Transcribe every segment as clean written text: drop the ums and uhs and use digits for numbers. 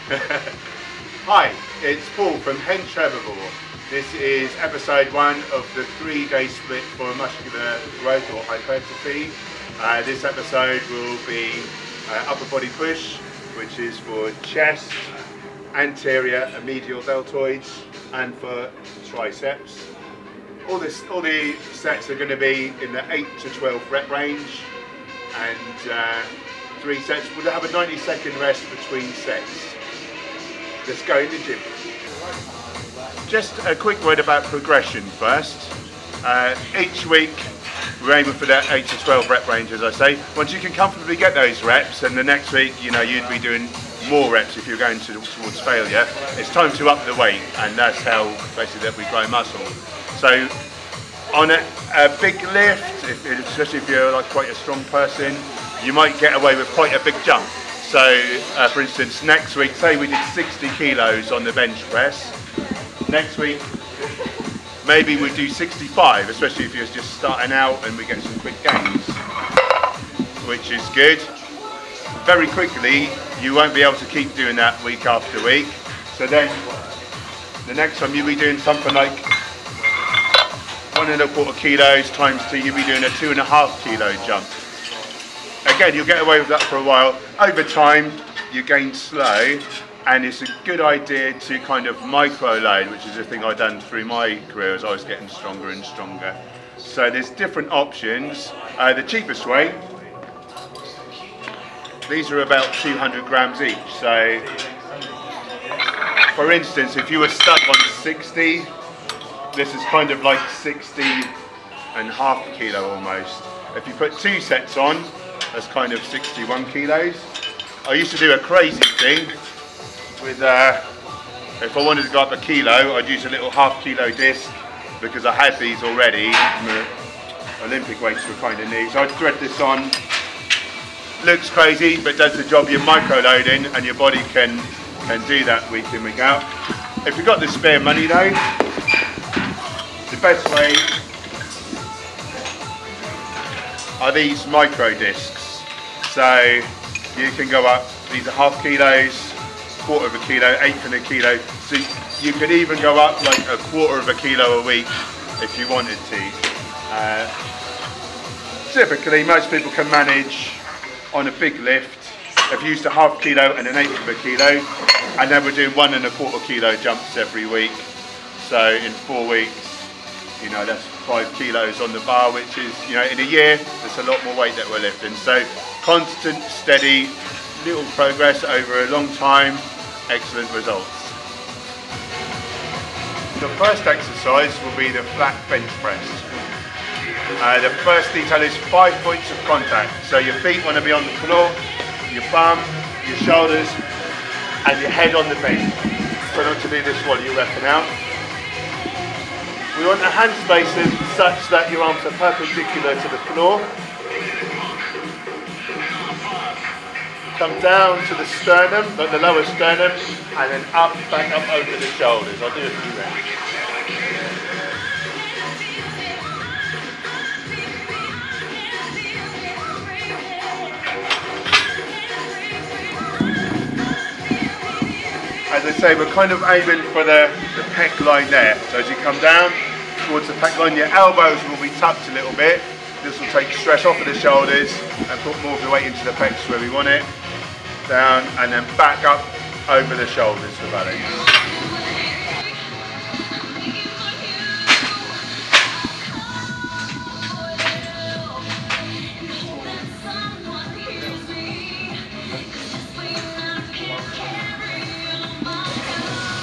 Hi, it's Paul from Hench Herbivore. This is episode 1 of the 3-day split for muscular growth or hypertrophy. This episode will be upper body push, which is for chest, anterior and medial deltoids, and for triceps. All the sets are going to be in the 8 to 12 rep range, and 3 sets. We'll have a 90-second rest between sets. Let's go in the gym. Just a quick word about progression first. Each week we're aiming for that 8 to 12 rep range, as I say. Once you can comfortably get those reps, and the next week, you know, you'd be doing more reps if you're going towards failure. It's time to up the weight, and that's how basically that we grow muscle. So on a big lift, especially if you're like quite a strong person, you might get away with quite a big jump. So for instance, next week, say we did 60 kilos on the bench press. Next week, maybe we do 65, especially if you're just starting out and we get some quick gains, which is good. Very quickly, you won't be able to keep doing that week after week. So then, the next time you'll be doing something like 1¼ kilos times 2, you'll be doing a 2½ kilo jump. Again, you'll get away with that for a while. Over time, you gain slow, and it's a good idea to kind of micro load, which is a thing I've done through my career as I was getting stronger and stronger. So there's different options. The cheapest way, these are about 200 grams each. So for instance, if you were stuck on 60, this is kind of like 60½ kilo almost. If you put 2 sets on, that's kind of 61 kilos. I used to do a crazy thing with, if I wanted to go up a kilo, I'd use a little ½ kilo disc, because I had these already. Olympic weights were kind of new. So I'd thread this on. Looks crazy, but does the job. You're micro loading, and your body can do that week in, week out. If you've got the spare money though, the best way are these micro discs. So you can go up, these are ½ kilos, ¼ kilo, 1/8 kilo. So you could even go up like a ¼ kilo a week if you wanted to. Typically, most people can manage on a big lift. If you used a ½ kilo and an 1/8 kilo, and then we're doing 1¼ kilo jumps every week. So in 4 weeks, you know, that's 5 kilos on the bar, which is, you know, in a year, there's a lot more weight that we're lifting. So constant, steady, little progress over a long time, excellent results. The first exercise will be the flat bench press. The first detail is 5 points of contact. So your feet want to be on the floor, your bum, your shoulders, and your head on the bench. Try not to do this while you're repping out. We want the hand spaces such that your arms are perpendicular to the floor. Come down to the sternum, but the lower sternum, and then up, back up over the shoulders. I'll do a few reps. As I say, we're kind of aiming for the pec line there. So as you come down towards the pec line, your elbows will be tucked a little bit. This will take stress off of the shoulders and put more of the weight into the pecs where we want it. Down and then back up over the shoulders for balance.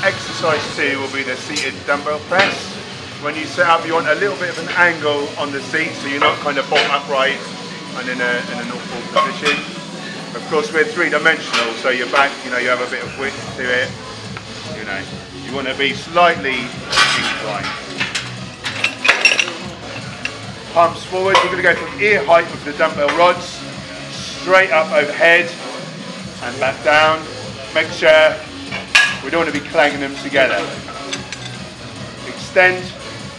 Exercise 2 will be the seated dumbbell press. When you set up, you want a little bit of an angle on the seat, so you're not kind of bolt upright and in an awful position. Of course, we're 3-dimensional, so your back, you know, you have a bit of width to it. You know, you want to be slightly inclined. Palms forward. You're going to go from ear height with the dumbbell rods, straight up overhead and back down. Make sure we don't want to be clanging them together. Extend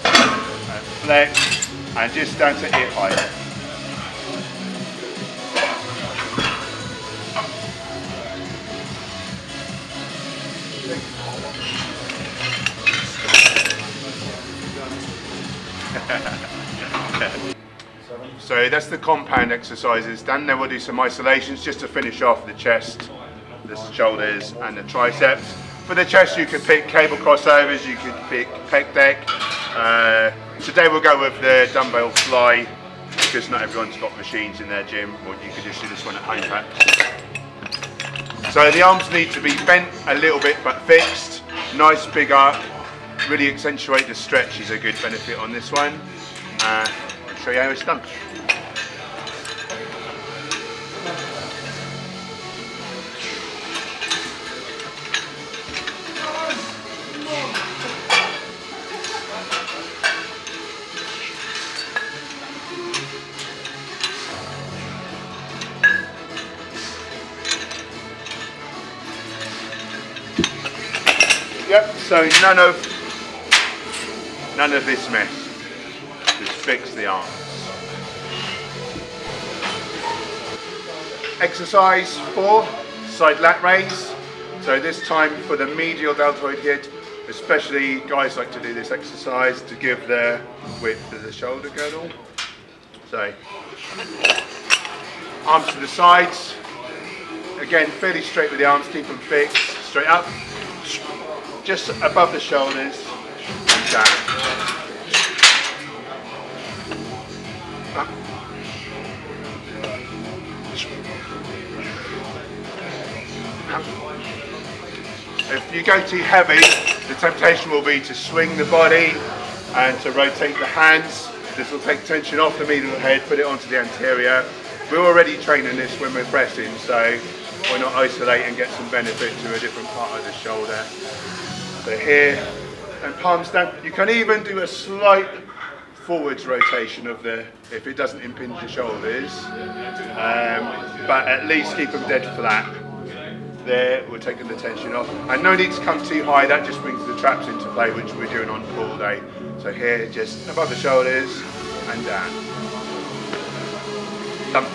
and flex and just down to ear height. So that's the compound exercises done. Now we'll do some isolations just to finish off the chest, the shoulders and the triceps. For the chest you could pick cable crossovers, you could pick pec deck. Today we'll go with the Dumbbell Flye because not everyone's got machines in their gym, or you could just do this one at home perhaps. So the arms need to be bent a little bit but fixed. Nice big arc, really accentuate the stretch is a good benefit on this one. I'll show you how it's done. Yep, so none of this mess. Just fix the arms. Exercise 4, side lat raise. So this time for the medial deltoid hip, especially guys like to do this exercise to give the width to the shoulder girdle. So arms to the sides. Again, fairly straight with the arms, keep them fixed, straight up. Just above the shoulders and down. Up. Up. If you go too heavy, the temptation will be to swing the body and to rotate the hands. This will take tension off the medial head, put it onto the anterior. We're already training this when we're pressing, so why not isolate and get some benefit to a different part of the shoulder. So here, and palms down. You can even do a slight forwards rotation of the, if it doesn't impinge the shoulders, but at least keep them dead flat. There, we're taking the tension off. And no need to come too high, that just brings the traps into play, which we're doing on pull day. So here, just above the shoulders and down. Done.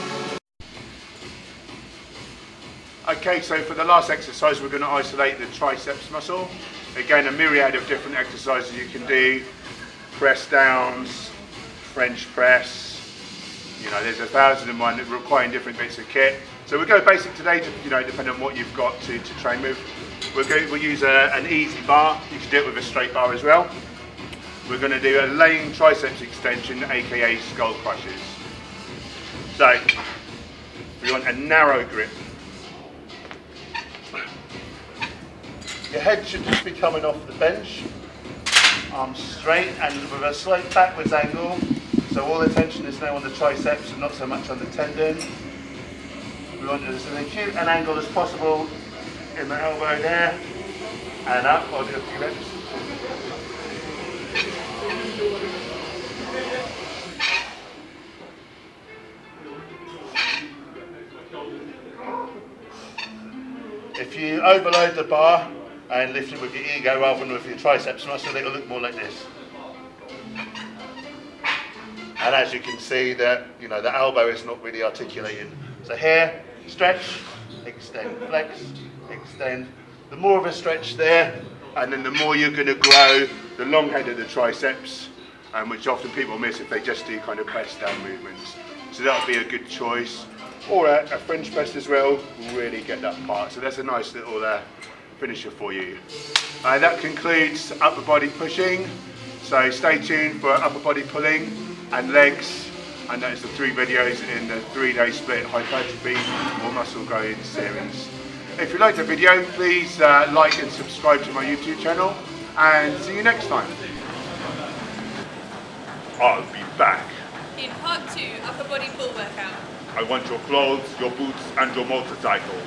Okay, so for the last exercise, we're going to isolate the triceps muscle. Again, a myriad of different exercises you can do. Press downs, French press. You know, there's 1,001 that require different bits of kit. So we'll go basic today, depending on what you've got to train with. We'll use an easy bar. You can do it with a straight bar as well. We're going to do a laying triceps extension, aka skull crushes. So we want a narrow grip. Your head should just be coming off the bench, arms straight and with a slight backwards angle, so all the tension is now on the triceps and not so much on the tendon. We want as acute an angle as possible in the elbow there, and up, I'll do a few reps. If you overload the bar and lift it with your ego rather than with your triceps muscle, it'll look more like this. And as you can see, the elbow is not really articulating. So here, stretch, extend, flex, extend. The more of a stretch there, and then the more you're going to grow the long head of the triceps, which often people miss if they just do kind of press down movements. So that'll be a good choice. Or a French press as well will really get that part. So that's a nice little finisher for you. That concludes upper body pushing. So stay tuned for upper body pulling and legs. And that is the 3 videos in the 3-day split hypertrophy or muscle growing series. If you liked the video, please like and subscribe to my YouTube channel. And see you next time. I'll be back. In part 2, upper body pull workout. I want your clothes, your boots and your motorcycle.